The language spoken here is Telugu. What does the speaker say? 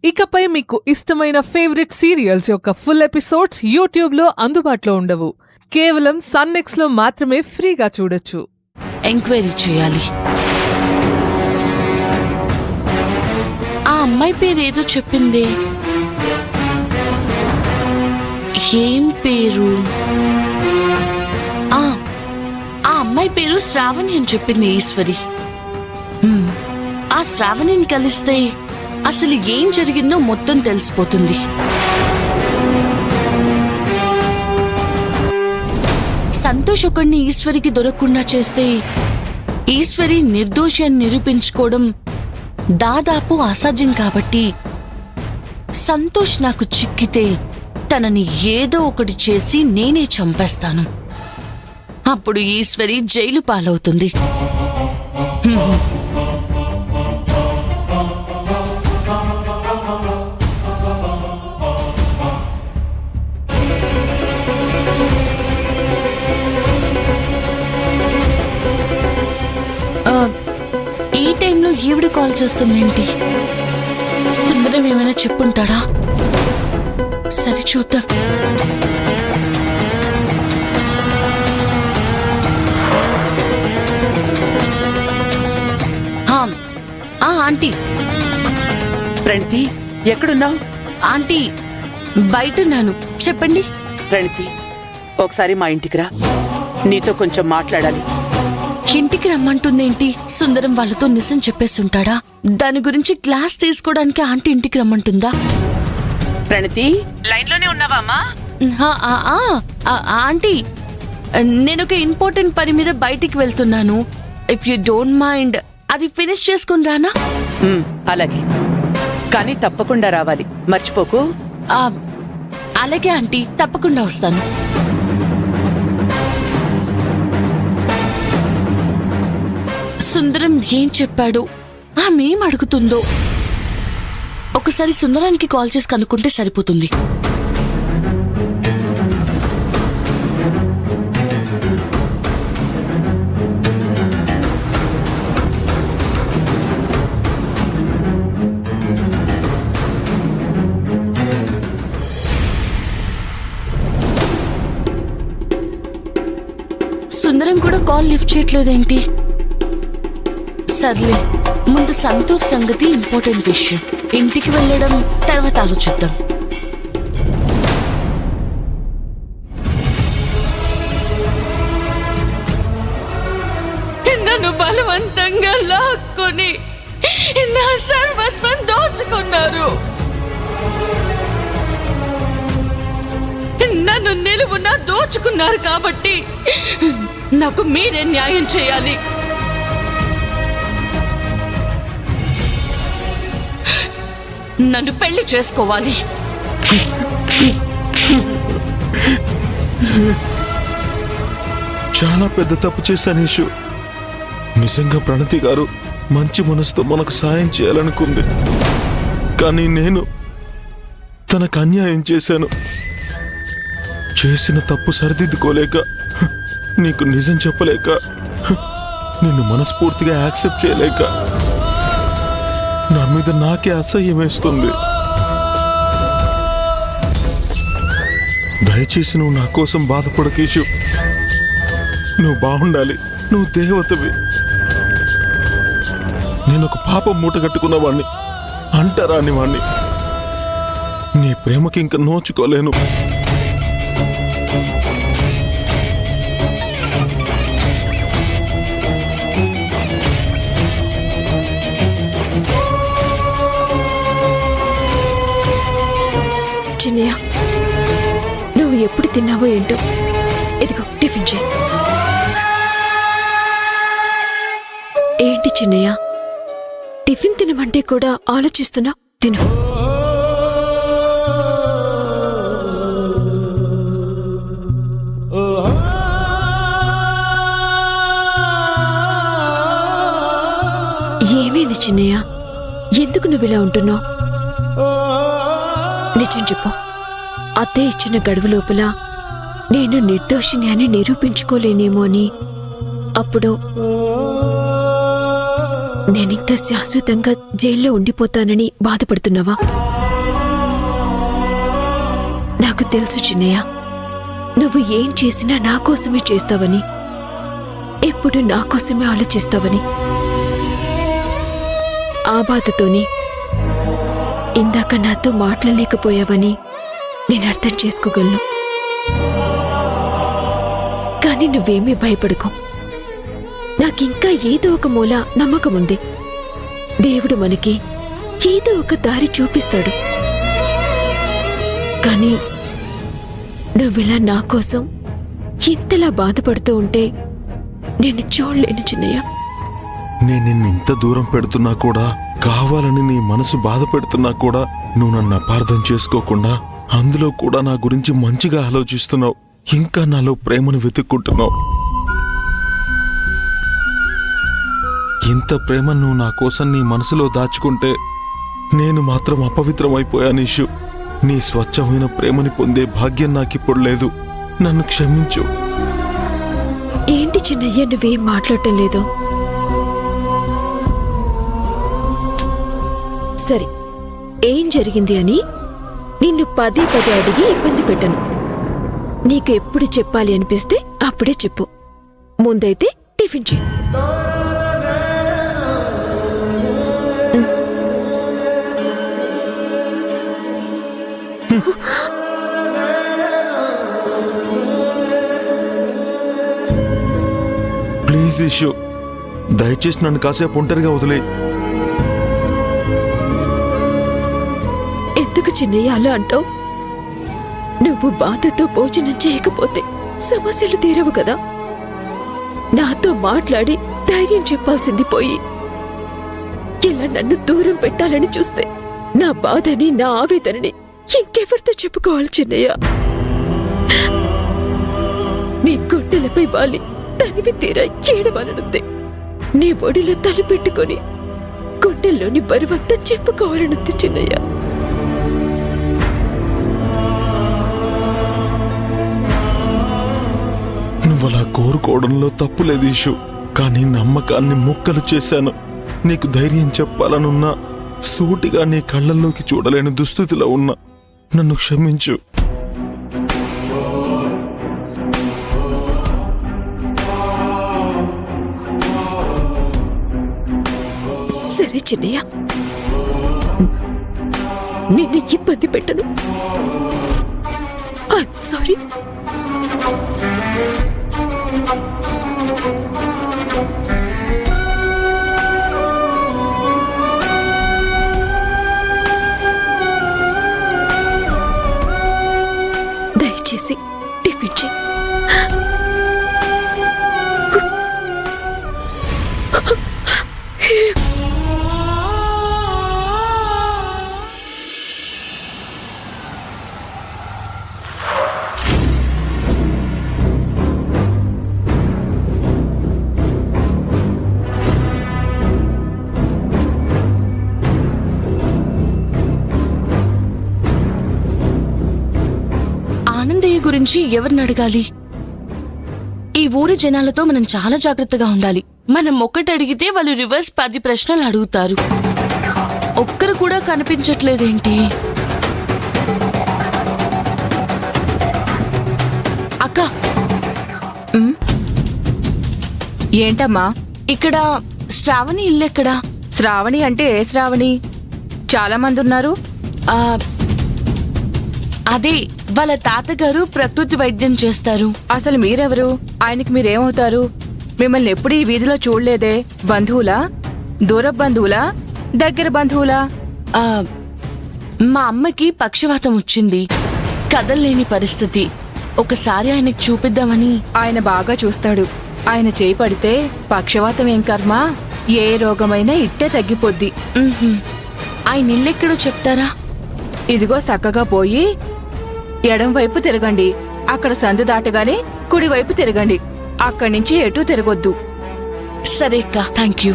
ఇకపై మీకు ఇష్టమైన ఫేవరెట్ సీరియల్స్ యొక్క ఫుల్ ఎపిసోడ్స్ యూట్యూబ్లో అందుబాటులో ఉండవు. కేవలం సన్నెక్స్లో మాత్రమే ఫ్రీగా చూడొచ్చు. ఎంక్వైరీ చేయాలి. ఆ అమ్మాయి పేరేదో చెప్పింది. ఏం పేరు? ఆ అమ్మాయి పేరు శ్రావణి అని చెప్పింది ఈశ్వరి. ఆ శ్రావణిని కలిస్తే అసలు ఏం జరిగిందో మొత్తం తెలిసిపోతుంది. సంతోష్ ఒకడిని ఈశ్వరికి దొరకకుండా చేస్తే ఈశ్వరి నిర్దోషి అని నిరూపించుకోవడం దాదాపు అసాధ్యం. కాబట్టి సంతోష్ నాకు చిక్కితే తనని ఏదో ఒకటి చేసి నేనే చంపేస్తాను. అప్పుడు ఈశ్వరి జైలు పాలవుతుంది. ఈ టైంలో ఈవిడ కాల్ చేస్తుందేంటి? సుందరం ఏమైనా చెప్పుంటాడా? సరే చూద్దాం. ఆంటీ. ప్రణతి, ఎక్కడున్నావు? ఆంటీ, బయటున్నాను. చెప్పండి. ప్రణతి, ఒకసారి మా ఇంటికి రా, నీతో కొంచెం మాట్లాడాలి. ఇంటికి రమ్మంటుందేంటి? సుందరం వాళ్ళతో నిజం చెప్పేస్తుంటాడా? దాని గురించి క్లాస్ తీసుకోవడానికి ఆంటీ ఇంటికి రమ్మంటుందా? ప్రణతి, లైన్లోనే ఉన్నావా? ఆంటీ, నేను ఒక ఇంపార్టెంట్ పని మీద బయటికి వెళ్తున్నాను. ఇఫ్ యూ డోంట్ మైండ్ అది ఫినిష్ చేసుకుని రానా? అలాగే, కానీ తప్పకుండా రావాలి, మర్చిపోకు. అలాగే ఆంటీ, తప్పకుండా వస్తాను. సుందరం ఏం చెప్పాడు? ఆమెం అడుగుతుందో ఒకసారి సుందరానికి కాల్ చేసి కనుక్కుంటే సరిపోతుంది. సుందరం కూడా కాల్ లిఫ్ట్ చేయట్లేదేంటి? సర్లే, ముందు సంతోష్ సంగతి ఇంపార్టెంట్ విషయం. ఇంటికి వెళ్ళడం తర్వాత ఆలోచిద్దాం. నన్ను బలవంతంగా లాక్కొని నా సర్వస్వం దోచుకున్నారు. నన్ను నిలువున దోచుకున్నారు. కాబట్టి నాకు మీరే న్యాయం చేయాలి. నన్ను పెళ్లి చేసుకోవాలి. చాలా పెద్ద తప్పు చేశాను ఈషు. నిజంగా ప్రణతి గారు మంచి మనసుతో మనకు సాయం చేయాలనుకుంది, కానీ నేను తనకు అన్యాయం చేశాను. చేసిన తప్పు సరిదిద్దుకోలేక, నీకు నిజం చెప్పలేక, నిన్ను మనస్ఫూర్తిగా యాక్సెప్ట్ చేయలేక నా మీద నాకే అసహ్యం వేస్తుంది. దయచేసి నువ్వు నా కోసం బాధపడకేషు. నువ్వు బాగుండాలి. నువ్వు దేవతవి. నేను ఒక పాపం మూట కట్టుకున్నవాణ్ణి, అంటరాని వాణ్ణి. నీ ప్రేమకి ఇంక నోచుకోలేను. చిన్నయ్య, నువ్వు ఎప్పుడు తిన్నావో ఏంటో, ఇదిగో టిఫిన్ చేయి. ఏంటి చిన్నయ్య, టిఫిన్ తినమంటే కూడా ఆలోచిస్తున్నా? తిను. ఏమైంది చిన్నయ్య? ఎందుకు నువ్వు ఇలా ఉంటున్నావు? నిజం చెప్పు. అత్తే ఇచ్చిన గడువు లోపల నేను నిర్దోషిని అని నిరూపించుకోలేనేమో అని అప్పుడు నేనింకా శాశ్వతంగా జైల్లో ఉండిపోతానని బాధపడుతున్నావా? తెలుసు చిన్నయ్య, నువ్వు ఏం చేసినా నా కోసమే చేస్తావని, ఎప్పుడు నా కోసమే ఆలోచిస్తావని. ఆ బాధతోనే ఇందాక నాతో మాట్లాడలేకపోయావని నేను అర్థం చేసుకోగలను. కానీ నువ్వేమీ భయపడకు. నాకింకా ఏదో ఒక మూల నమ్మకముంది. దేవుడు మనకి ఏదో ఒక దారి చూపిస్తాడు. కానీ నువ్విలా నా కోసం ఇంతలా బాధపడుతూ ఉంటే నేను చూడలేను చిన్నయ్య. నేను నిన్నింత దూరం పెడుతున్నా కూడా, కావాలని నీ మనసు బాధ పెడుతున్నా కూడా, నువ్వు నన్ను అపార్థం చేసుకోకుండా అందులో కూడా నా గురించి మంచిగా ఆలోచిస్తున్నావు. ఇంకా నాలో ప్రేమను వెతుక్కుంటున్నావు. ఇంత ప్రేమ నువ్వు నా కోసం నీ మనసులో దాచుకుంటే నేను మాత్రం అపవిత్రమైపోయాను ఇషు. నీ స్వచ్ఛమైన ప్రేమని పొందే భాగ్యం నాకిప్పుడు లేదు. నన్ను క్షమించు. ఏంటి చిన్నయ్య నువ్వేం మాట్లాడటం లేదు? సరే, ఏం జరిగింది అని నిన్ను పదే పదే అడిగి ఇబ్బంది పెట్టను. నీకు ఎప్పుడు చెప్పాలి అనిపిస్తే అప్పుడే చెప్పు. ముందైతే టిఫిన్ చేయి. ప్లీజ్ ఇషు, దయచేసి నన్ను కాసేపు ఒంటరిగా వదిలే. ఎందుకు చిన్నయ్య అలా అంటావు? నువ్వు బాధతో భోజనం చేయకపోతే సమస్యలు తీరవు కదా. నాతో మాట్లాడి ధైర్యం చెప్పాల్సింది పోయి ఇలా నన్ను దూరం పెట్టాలని చూస్తే నా బాధని, నా ఆవేదనని ఇంకెవరితో చెప్పుకోవాలి చిన్నయ్య? నీ గుండెలపై వాలి తనివి తీరా ఏడవాలనుంది. నీ ఒడిలో తల పెట్టుకొని గుండెల్లోని బరువంతా చెప్పుకోవాలనుంది చిన్నయ్య. నువ్వలా కోరుకోవడంలో తప్పులేదు ఇషు. కానీ నమ్మకాన్ని ముక్కలు చేశాను. నీకు ధైర్యం చెప్పాలనున్నా సూటిగా నీ కళ్ళల్లోకి చూడలేని దుస్థితిలో ఉన్నా. నన్ను క్షమించు. సరే చిన్నయ్య, నిన్ను ఇబ్బంది పెట్టను. I'm sorry. దయచేసి టిఫిన్ చేయి. ఆనందయ్య గురించి ఎవరిని అడగాలి? ఈ ఊరి జనాలతో మనం చాలా జాగ్రత్తగా ఉండాలి. మనం ఒక్కటి అడిగితే వాళ్ళు రివర్స్ 10 ప్రశ్నలు అడుగుతారు. ఒక్కరు కూడా కనిపించట్లేదేంటి? అక్క, ఏంటమ్మా? ఇక్కడ శ్రావణి ఇల్లెక్కడా? శ్రావణి అంటే ఏ శ్రావణి? చాలా మంది ఉన్నారు. ఆ, అదే వాళ్ళ తాతగారు ప్రకృతి వైద్యం చేస్తారు. అసలు మీరెవరు? ఆయనకి మీరేమవుతారు? మిమ్మల్ని ఎప్పుడు ఈ వీధిలో చూడలేదే. బంధువులా? దూర బంధువులా? దగ్గర బంధువులా? ఆ, మా అమ్మకి పక్షవాతం వచ్చింది, కదల్లేని పరిస్థితి. ఒకసారి ఆయనకు చూపిద్దామని. ఆయన బాగా చూస్తాడు. ఆయన చేయి పడితే పక్షవాతం ఏం కర్మ, ఏ రోగమైనా ఇట్టే తగ్గిపోద్ది. ఉహుం. ఆయన ఇల్లెక్కడో చెప్తారా? ఇదిగో చక్కగా పోయి ఎడం వైపు తిరగండి. అక్కడ సందు దాటగానే కుడివైపు తిరగండి. అక్కడి నుంచి ఎటూ తిరగొద్దు. సరే అక్క, థ్యాంక్ యూ.